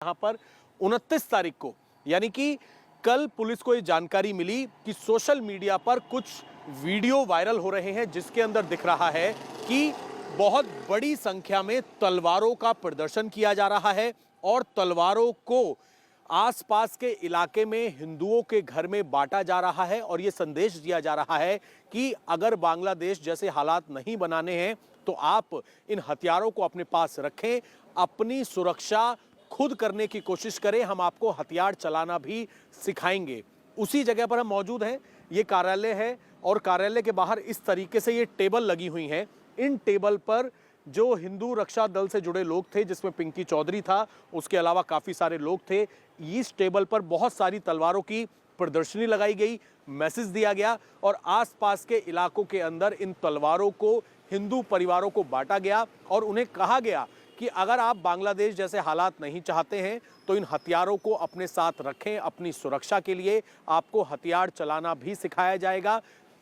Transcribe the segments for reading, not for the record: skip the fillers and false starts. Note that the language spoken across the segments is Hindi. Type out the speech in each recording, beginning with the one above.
यहाँ पर 29 तारीख को, यानी कि कल पुलिस को ये जानकारी मिली कि सोशल मीडिया पर कुछ वीडियो वायरल हो रहे हैं जिसके अंदर दिख रहा है कि बहुत बड़ी संख्या में तलवारों का प्रदर्शन किया जा रहा है और तलवारों को आसपास के इलाके में हिंदुओं के घर में बांटा जा रहा है और यह संदेश दिया जा रहा है कि अगर बांग्लादेश जैसे हालात नहीं बनाने हैं तो आप इन हथियारों को अपने पास रखें, अपनी सुरक्षा खुद करने की कोशिश करें, हम आपको हथियार चलाना भी सिखाएंगे। उसी जगह पर हम मौजूद हैं, ये कार्यालय है और कार्यालय के बाहर इस तरीके से ये टेबल लगी हुई हैं। इन टेबल पर जो हिंदू रक्षा दल से जुड़े लोग थे, जिसमें पिंकी चौधरी था, उसके अलावा काफ़ी सारे लोग थे। इस टेबल पर बहुत सारी तलवारों की प्रदर्शनी लगाई गई, मैसेज दिया गया और आसपास के इलाकों के अंदर इन तलवारों को हिंदू परिवारों को बांटा गया और उन्हें कहा गया कि अगर आप बांग्लादेश जैसे हालात नहीं चाहते हैं तो इन हथियारों को अपने साथ रखें, अपनी सुरक्षा के लिए आपको हथियार चलाना भी सिखाया जाएगा।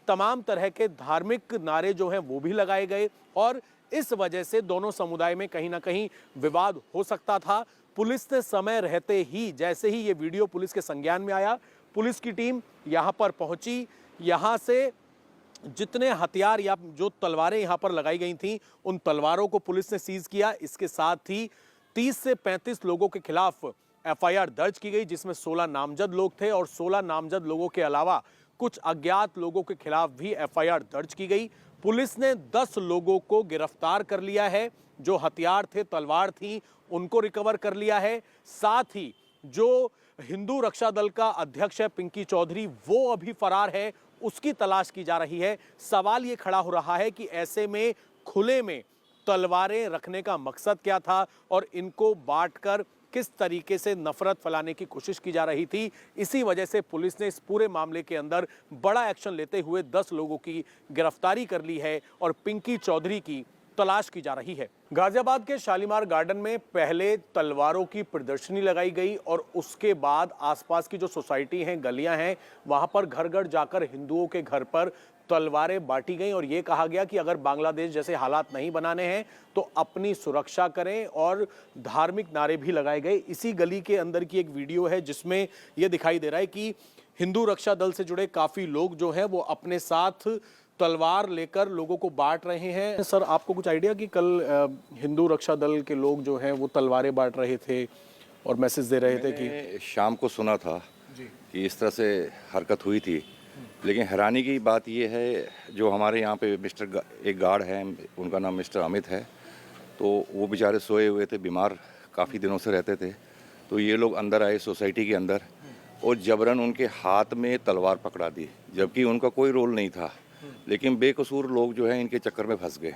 तमाम तरह के धार्मिक नारे जो हैं वो भी लगाए गए और इस वजह से दोनों समुदाय में कहीं ना कहीं विवाद हो सकता था। पुलिस ने समय रहते ही, जैसे ही ये वीडियो पुलिस के संज्ञान में आया, पुलिस की टीम यहाँ पर पहुंची। यहाँ से जितने हथियार या जो तलवारें यहाँ पर लगाई गई थीं, उन तलवारों को पुलिस ने सीज किया। इसके साथ ही 30 से 35 लोगों के खिलाफ एफआईआर दर्ज की गई, जिसमें 16 नामजद लोग थे और 16 नामजद लोगों के अलावा कुछ अज्ञात लोगों के खिलाफ भी एफआईआर दर्ज की गई। पुलिस ने 10 लोगों को गिरफ्तार कर लिया है। जो हथियार थे, तलवार थी, उनको रिकवर कर लिया है। साथ ही जो हिंदू रक्षा दल का अध्यक्ष है पिंकी चौधरी, वो अभी फरार है, उसकी तलाश की जा रही है। सवाल ये खड़ा हो रहा है कि ऐसे में खुले में तलवारें रखने का मकसद क्या था और इनको बांटकर किस तरीके से नफरत फैलाने की कोशिश की जा रही थी। इसी वजह से पुलिस ने इस पूरे मामले के अंदर बड़ा एक्शन लेते हुए 10 लोगों की गिरफ्तारी कर ली है और पिंकी चौधरी की तलाश की जा रही है। गाजियाबाद के शालीमार गार्डन में पहले तलवारों की प्रदर्शनी लगाई गई और उसके बाद आसपास की जो सोसाइटी हैं, गलियां हैं, वहां पर घर घर जाकर हिंदुओं के घर पर तलवारें बांटी गई और ये कहा गया कि अगर बांग्लादेश जैसे हालात नहीं बनाने हैं तो अपनी सुरक्षा करें और धार्मिक नारे भी लगाए गए। इसी गली के अंदर की एक वीडियो है जिसमें यह दिखाई दे रहा है कि हिंदू रक्षा दल से जुड़े काफ़ी लोग जो हैं वो अपने साथ तलवार लेकर लोगों को बांट रहे हैं। सर, आपको कुछ आइडिया कि कल हिंदू रक्षा दल के लोग जो हैं वो तलवारें बांट रहे थे और मैसेज दे रहे थे कि शाम को सुना था कि इस तरह से हरकत हुई थी, लेकिन हैरानी की बात यह है, जो हमारे यहाँ पे एक गार्ड हैं, उनका नाम मिस्टर अमित है, तो वो बेचारे सोए हुए थे, बीमार काफ़ी दिनों से रहते थे। तो ये लोग अंदर आए सोसाइटी के अंदर और जबरन उनके हाथ में तलवार पकड़ा दी, जबकि उनका कोई रोल नहीं था, लेकिन बेकसूर लोग जो है इनके चक्कर में फंस गए।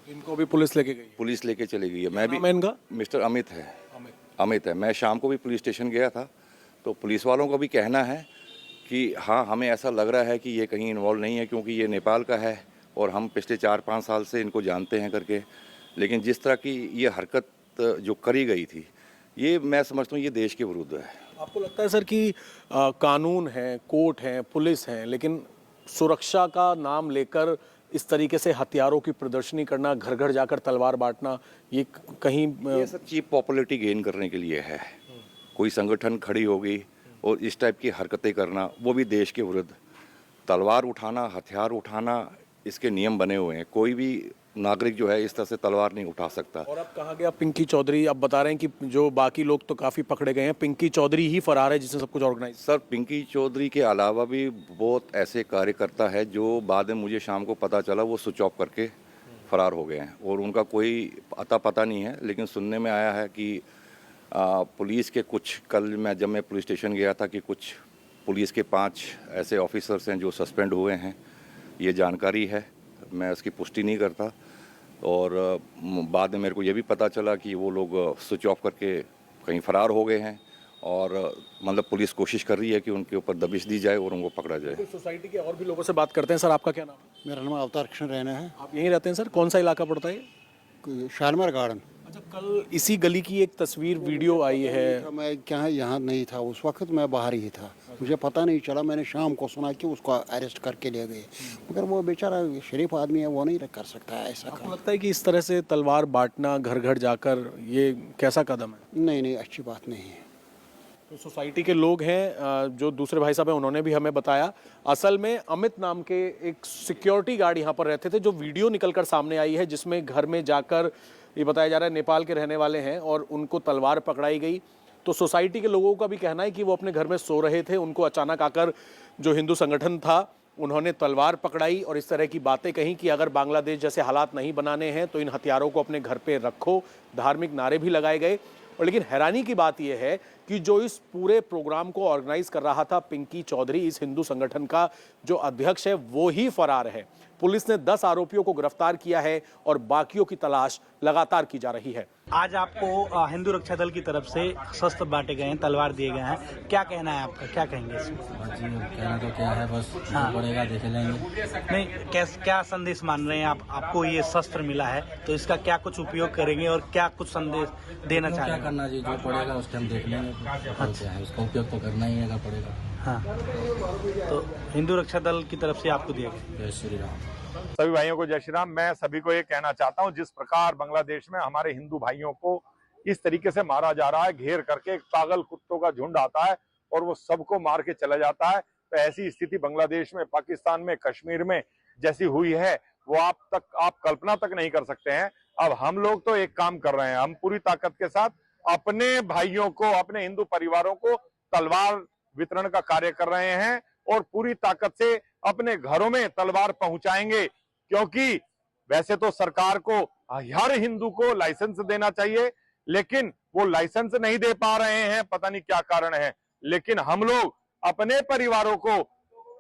इनको भी पुलिस लेके गई? पुलिस लेके चली गई है। मैं भी, इनका मिस्टर अमित है। अमित है। मैं शाम को भी पुलिस स्टेशन गया था, तो पुलिस वालों का भी कहना है कि हाँ, हमें ऐसा लग रहा है कि ये कहीं इन्वॉल्व नहीं है, क्योंकि ये नेपाल का है और हम पिछले 4-5 साल से इनको जानते हैं करके। लेकिन जिस तरह की ये हरकत जो करी गई थी, ये मैं समझता हूँ ये देश के विरुद्ध है। आपको लगता है सर कि कानून है, कोर्ट है, पुलिस है, लेकिन सुरक्षा का नाम लेकर इस तरीके से हथियारों की प्रदर्शनी करना, घर घर जाकर तलवार बांटना, ये कहीं ये सब चीप पॉपुलैरिटी गेन करने के लिए है। कोई संगठन खड़ी होगी और इस टाइप की हरकतें करना, वो भी देश के विरुद्ध। तलवार उठाना, हथियार उठाना, इसके नियम बने हुए हैं। कोई भी नागरिक जो है इस तरह से तलवार नहीं उठा सकता। और अब कहा गया पिंकी चौधरी, अब बता रहे हैं कि जो बाकी लोग तो काफ़ी पकड़े गए हैं, पिंकी चौधरी ही फरार है जिसने सब कुछ ऑर्गेनाइज। सर, पिंकी चौधरी के अलावा भी बहुत ऐसे कार्यकर्ता है जो बाद में मुझे शाम को पता चला वो स्विच ऑफ करके फरार हो गए हैं और उनका कोई अता पता नहीं है। लेकिन सुनने में आया है कि पुलिस के कुछ, कल जब मैं पुलिस स्टेशन गया था, कि कुछ पुलिस के 5 ऐसे ऑफिसर्स हैं जो सस्पेंड हुए हैं। ये जानकारी है, मैं उसकी पुष्टि नहीं करता। और बाद में मेरे को ये भी पता चला कि वो लोग स्विच ऑफ करके कहीं फरार हो गए हैं और मतलब पुलिस कोशिश कर रही है कि उनके ऊपर दबिश दी जाए और उनको पकड़ा जाए। सोसाइटी के और भी लोगों से बात करते हैं। सर, आपका क्या नाम है? मेरा नाम अवतार कृष्ण रैना है। आप यहीं रहते हैं सर? कौन सा इलाका पड़ता है? शालीमार गार्डन। अच्छा, कल इसी गली की एक तस्वीर वीडियो आई है। मैं क्या यहाँ नहीं था उस वक्त, मैं बाहर ही था, मुझे पता नहीं चला। मैंने शाम को सुना कि उसको अरेस्ट करके ले गए, मगर वो बेचारा शरीफ आदमी है, वो नहीं कर सकता है ऐसा आपको काम। लगता है कि इस तरह से तलवार बांटना घर घर जाकर ये कैसा कदम है? नहीं नहीं, अच्छी बात नहीं है। तो सोसाइटी के लोग हैं, जो दूसरे भाई साहब हैं, उन्होंने भी हमें बताया। असल में अमित नाम के एक सिक्योरिटी गार्ड यहाँ पर रहते थे, जो वीडियो निकलकर सामने आई है जिसमें घर में जाकर ये बताया जा रहा है नेपाल के रहने वाले हैं और उनको तलवार पकड़ाई गई। तो सोसाइटी के लोगों का भी कहना है कि वो अपने घर में सो रहे थे, उनको अचानक आकर जो हिंदू संगठन था उन्होंने तलवार पकड़ाई और इस तरह की बातें कही कि अगर बांग्लादेश जैसे हालात नहीं बनाने हैं तो इन हथियारों को अपने घर पे रखो। धार्मिक नारे भी लगाए गए। और लेकिन हैरानी की बात यह है कि जो इस पूरे प्रोग्राम को ऑर्गेनाइज कर रहा था पिंकी चौधरी, इस हिंदू संगठन का जो अध्यक्ष है, वो ही फरार है। पुलिस ने 10 आरोपियों को गिरफ्तार किया है और बाकियों की तलाश लगातार की जा रही है। आज आपको हिंदू रक्षा दल की तरफ से शस्त्र बांटे गए हैं, तलवार दिए गए हैं, क्या कहना है आपका, क्या कहेंगे इसमें? जी कहना तो क्या है, बस जो पड़ेगा देख लेंगे। नहीं, क्या संदेश मान रहे हैं आप? आपको ये शस्त्र मिला है तो इसका क्या कुछ उपयोग करेंगे और क्या कुछ संदेश देना क्या चाहेंगे? करना जी, जो पड़ेगा उसके हम देख लेंगे। और क्या है, उसका उपयोग तो करना ही है अगर पड़ेगा। हाँ, तो हिंदू रक्षा दल की तरफ से आपको दिया गया। जय श्री राम। सभी भाइयों को जय श्री राम। मैं सभी को ये कहना चाहता हूँ, जिस प्रकार बांग्लादेश में हमारे हिंदू भाइयों को इस तरीके से मारा जा रहा है, घेर करके एक पागल कुत्तों का झुंड आता है और वो सबको मार के चला जाता है, तो ऐसी स्थिति बांग्लादेश में, पाकिस्तान में, कश्मीर में जैसी हुई है वो आप कल्पना तक नहीं कर सकते हैं। अब हम लोग तो एक काम कर रहे हैं, हम पूरी ताकत के साथ अपने भाइयों को, अपने हिंदू परिवारों को तलवार वितरण का कार्य कर रहे हैं और पूरी ताकत से अपने घरों में तलवार पहुंचाएंगे। क्योंकि वैसे तो सरकार को हर हिंदू को लाइसेंस देना चाहिए, लेकिन वो लाइसेंस नहीं दे पा रहे हैं, पता नहीं क्या कारण है। लेकिन हम लोग अपने परिवारों को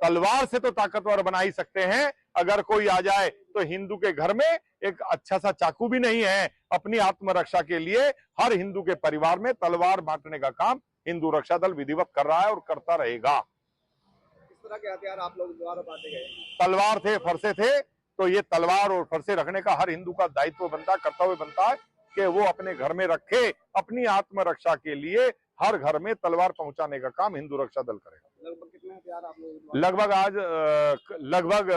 तलवार से तो ताकतवर बना ही सकते हैं। अगर कोई आ जाए तो हिंदू के घर में एक अच्छा सा चाकू भी नहीं है। अपनी आत्मरक्षा के लिए हर हिंदू के परिवार में तलवार बांटने का काम हिंदू रक्षा दल विधिवत कर रहा है और करता रहेगा। किस तरह के हथियार आप लोग द्वारा बांटे गए? तलवार थे, फरसे थे, तो ये तलवार और फरसे रखने का हर हिंदू का दायित्व बनता है, कर्तव्य बनता है कि वो अपने घर में रखे। अपनी आत्मरक्षा के लिए हर घर में तलवार पहुंचाने का काम हिंदू रक्षा दल करेगा। लगभग कितने हथियार आप लोग? लगभग आज लगभग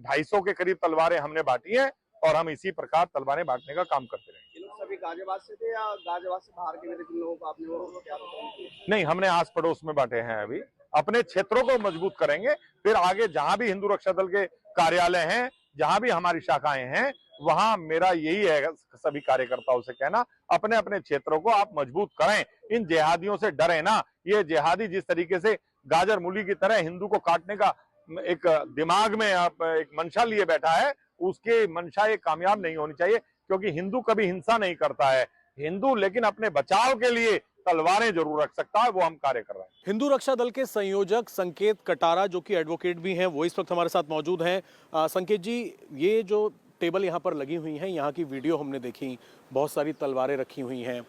250 के करीब तलवारें हमने बांटी हैं और हम इसी प्रकार तलवारें बांटने का काम करते रहेंगे। ये लोग सभी गाजियाबाद से थे या गाजियाबाद से बाहर के भी थे? जिन लोगों को आपने वो हथियार दिए? नहीं, हमने आस पड़ोस में बांटे हैं। अभी अपने क्षेत्रों को मजबूत करेंगे, फिर आगे जहां भी हिंदू रक्षा दल के कार्यालय हैं, जहां भी हमारी शाखाएं हैं, वहां मेरा यही है सभी कार्यकर्ताओं से कहना, अपने अपने क्षेत्रों को आप मजबूत करें। इन जिहादियों से डरे ना। ये जिहादी जिस तरीके से गाजर मूली की तरह हिंदू को काटने का एक दिमाग में आप एक मंशा लिए बैठा है, उसके मंशा ये कामयाब नहीं होनी चाहिए। क्योंकि हिंदू कभी हिंसा नहीं करता है। हिंदू लेकिन अपने बचाव के लिए तलवारें जरूर रख सकता है, वो हम कार्य कर रहे हैं। हिंदू रक्षा दल के संयोजक संकेत कटारा, जो कि एडवोकेट भी हैं, वो इस वक्त हमारे साथ मौजूद हैं। संकेत जी, ये जो टेबल यहाँ पर लगी हुई हैं, यहाँ की वीडियो हमने देखी, बहुत सारी तलवारें रखी हुई हैं,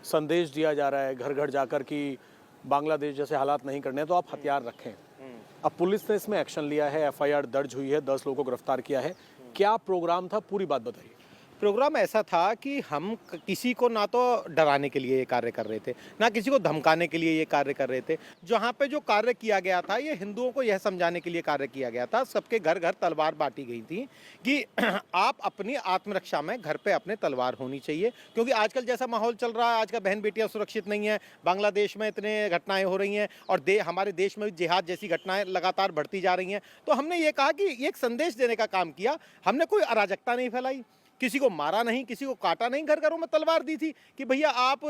संदेश दिया जा रहा है घर घर जाकर कि बांग्लादेश जैसे हालात नहीं करने, तो आप हथियार रखें। अब पुलिस ने इसमें एक्शन लिया है, FIR दर्ज हुई है, 10 लोगों को गिरफ्तार किया है। क्या प्रोग्राम था, पूरी बात बताइए। प्रोग्राम ऐसा था कि हम किसी को ना तो डराने के लिए ये कार्य कर रहे थे, ना किसी को धमकाने के लिए ये कार्य कर रहे थे। जहाँ पे जो कार्य किया गया था, ये हिंदुओं को यह समझाने के लिए कार्य किया गया था। सबके घर घर तलवार बांटी गई थी कि आप अपनी आत्मरक्षा में घर पे अपने तलवार होनी चाहिए। क्योंकि आजकल जैसा माहौल चल रहा है, आज का बहन बेटियाँ सुरक्षित नहीं है, बांग्लादेश में इतने घटनाएँ हो रही हैं और हमारे देश में भी जिहाद जैसी घटनाएँ लगातार बढ़ती जा रही हैं। तो हमने ये कहा कि एक संदेश देने का काम किया। हमने कोई अराजकता नहीं फैलाई, किसी को मारा नहीं, किसी को काटा नहीं, घर घरों में तलवार दी थी कि भैया आप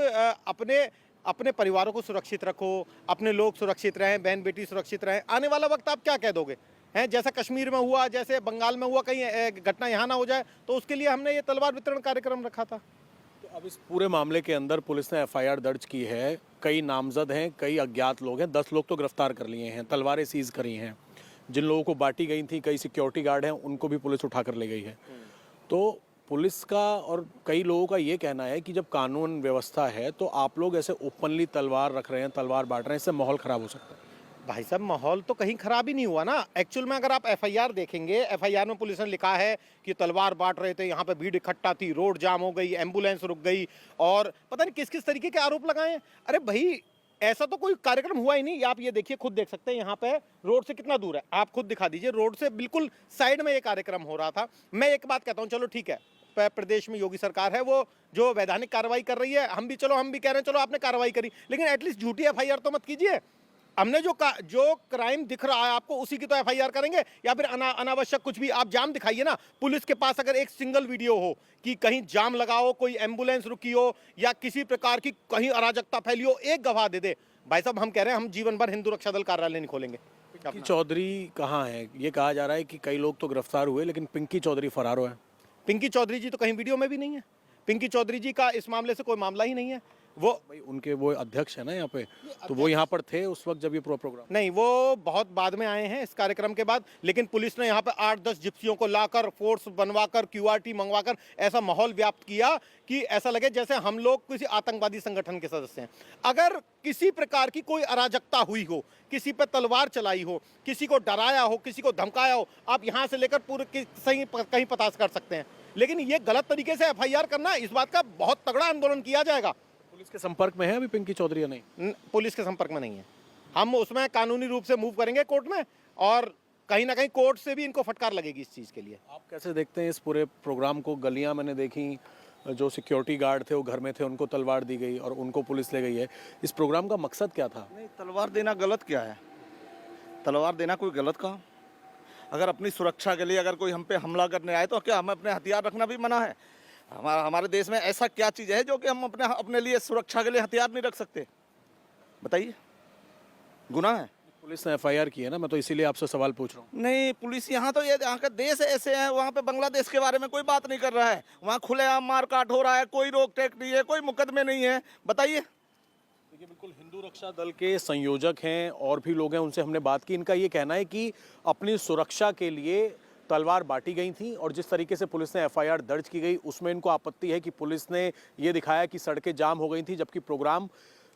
अपने परिवारों को सुरक्षित रखो, अपने लोग सुरक्षित रहें, बहन बेटी सुरक्षित रहें। आने वाला वक्त आप क्या कह दोगे हैं? जैसा कश्मीर में हुआ, जैसे बंगाल में हुआ, कहीं घटना यहाँ ना हो जाए, तो उसके लिए हमने ये तलवार वितरण कार्यक्रम रखा था। तो अब इस पूरे मामले के अंदर पुलिस ने FIR दर्ज की है। कई नामजद हैं, कई अज्ञात लोग हैं, 10 लोग तो गिरफ्तार कर लिए हैं, तलवारें सीज करी हैं। जिन लोगों को बांटी गई थी, कई सिक्योरिटी गार्ड हैं, उनको भी पुलिस उठा कर ले गई है। तो पुलिस का और कई लोगों का ये कहना है कि जब कानून व्यवस्था है तो आप लोग ऐसे ओपनली तलवार रख रहे हैं, तलवार बांट रहे हैं, इससे माहौल ख़राब हो सकता है। भाई साहब माहौल तो कहीं खराब ही नहीं हुआ ना। एक्चुअल में अगर आप एफआईआर देखेंगे, एफआईआर में पुलिस ने लिखा है कि तलवार बांट रहे थे, यहाँ पे भीड़ इकट्ठा थी, रोड जाम हो गई, एम्बुलेंस रुक गई और पता नहीं किस किस तरीके के आरोप लगाए हैं। अरे भाई ऐसा तो कोई कार्यक्रम हुआ ही नहीं। आप ये देखिए, खुद देख सकते हैं यहाँ पे रोड से कितना दूर है, आप खुद दिखा दीजिए। रोड से बिल्कुल साइड में ये कार्यक्रम हो रहा था। मैं एक बात कहता हूँ, चलो ठीक है, प्रदेश में योगी सरकार है, वो जो वैधानिक कार्रवाई कर रही है, हम भी कह रहे हैं चलो आपने कार्रवाई करी, लेकिन एटलीस्ट झूठी एफआईआर तो मत कीजिए। हमने जो क्राइम दिख रहा है आपको, उसी की तो एफआईआर करेंगे, या फिर अनावश्यक कुछ भी आप जाम दिखाइए ना। पुलिस के पास अगर एक सिंगल वीडियो हो कि कहीं जाम लगा हो, कोई एम्बुलेंस रुकी हो या किसी प्रकार की कहीं अराजकता फैली हो, एक गवाह दे दे। भाई साहब हम कह रहे हैं हम जीवन भर हिंदू रक्षा दल कार्यालय नहीं खोलेंगे। पिंकी चौधरी कहाँ है? ये कहा जा रहा है कि कई लोग तो गिरफ्तार हुए लेकिन पिंकी चौधरी फरार हुए हैं। पिंकी चौधरी जी तो कहीं वीडियो में भी नहीं है। पिंकी चौधरी जी का इस मामले से कोई मामला ही नहीं है। वो भाई उनके वो अध्यक्ष है ना यहाँ पे, तो वो यहाँ पर थे उस वक्त जब ये प्रोग्राम? नहीं, वो बहुत बाद में आए हैं इस कार्यक्रम के बाद, लेकिन पुलिस ने यहाँ पे 8-10 जिप्सियों को लाकर, फोर्स बनवाकर, क्यूआरटी मंगवाकर ऐसा माहौल व्याप्त किया कि ऐसा लगे जैसे हम लोग किसी आतंकवादी संगठन के सदस्य हैं। अगर किसी प्रकार की कोई अराजकता हुई हो, किसी पे तलवार चलाई हो, किसी को डराया हो, किसी को धमकाया हो, आप यहाँ से लेकर पूरे कहीं पतास कर सकते हैं। लेकिन ये गलत तरीके से एफआईआर करना, इस बात का बहुत तगड़ा आंदोलन किया जाएगा। पुलिस के संपर्क में है अभी पिंकी चौधरी या नहीं? पुलिस के संपर्क में नहीं है। हम उसमें कानूनी रूप से मूव करेंगे कोर्ट में, और कहीं ना कहीं कोर्ट से भी इनको फटकार लगेगी इस चीज़ के लिए। आप कैसे देखते हैं इस पूरे प्रोग्राम को? गलियां मैंने देखी, जो सिक्योरिटी गार्ड थे वो घर में थे, उनको तलवार दी गई और उनको पुलिस ले गई है। इस प्रोग्राम का मकसद क्या था? नहीं, तलवार देना गलत क्या है? तलवार देना कोई गलत काम? अगर अपनी सुरक्षा के लिए अगर कोई हम पे हमला करने आए तो क्या हमें अपने हथियार रखना भी मना है? हमारे देश में ऐसा क्या चीज़ है जो कि हम अपने लिए सुरक्षा के लिए हथियार नहीं रख सकते? बताइए, गुनाह है? पुलिस ने एफआईआर की है ना, मैं तो इसीलिए आपसे सवाल पूछ रहा हूँ। नहीं, पुलिस यहाँ तो, ये यहाँ का देश ऐसे है, वहाँ पे बांग्लादेश के बारे में कोई बात नहीं कर रहा है। वहाँ खुलेआम मारकाट हो रहा है, कोई रोक टेक नहीं है, कोई मुकदमे नहीं है। बताइए। देखिए, बिल्कुल हिंदू रक्षा दल के संयोजक हैं और भी लोग हैं, उनसे हमने बात की। इनका ये कहना है कि अपनी सुरक्षा के लिए तलवार बांटी गई थी और जिस तरीके से पुलिस ने एफआईआर दर्ज की गई उसमें इनको आपत्ति है कि पुलिस ने ये दिखाया कि सड़कें जाम हो गई थी, जबकि प्रोग्राम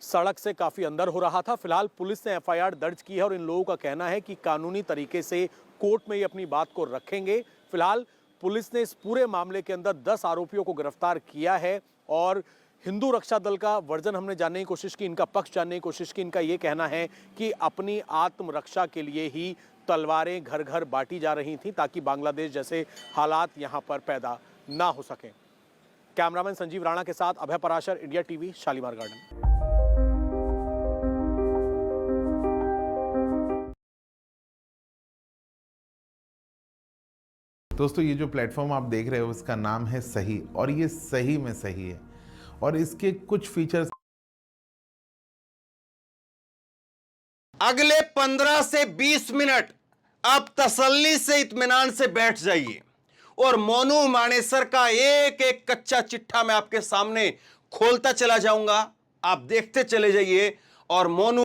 सड़क से काफ़ी अंदर हो रहा था। फिलहाल पुलिस ने एफआईआर दर्ज की है और इन लोगों का कहना है कि कानूनी तरीके से कोर्ट में ये अपनी बात को रखेंगे। फिलहाल पुलिस ने इस पूरे मामले के अंदर 10 आरोपियों को गिरफ्तार किया है और हिंदू रक्षा दल का वर्जन हमने जानने की कोशिश की, इनका पक्ष जानने की कोशिश की। इनका ये कहना है कि अपनी आत्मरक्षा के लिए ही तलवारें घर घर बांटी जा रही थी ताकि बांग्लादेश जैसे हालात यहाँ पर पैदा ना हो सकें। कैमरामैन संजीव राणा के साथ Abhay Parashar, India TV, Shalimar garden. दोस्तों, ये जो प्लेटफॉर्म आप देख रहे हो इसका नाम है सही, और ये सही में सही है और इसके कुछ फीचर्स अगले 15 से 20 मिनट आप तसल्ली से इत्मीनान से बैठ जाइए और मोनू मानेसर का एक एक कच्चा चिट्ठा मैं आपके सामने खोलता चला जाऊंगा। आप देखते चले जाइए और मोनू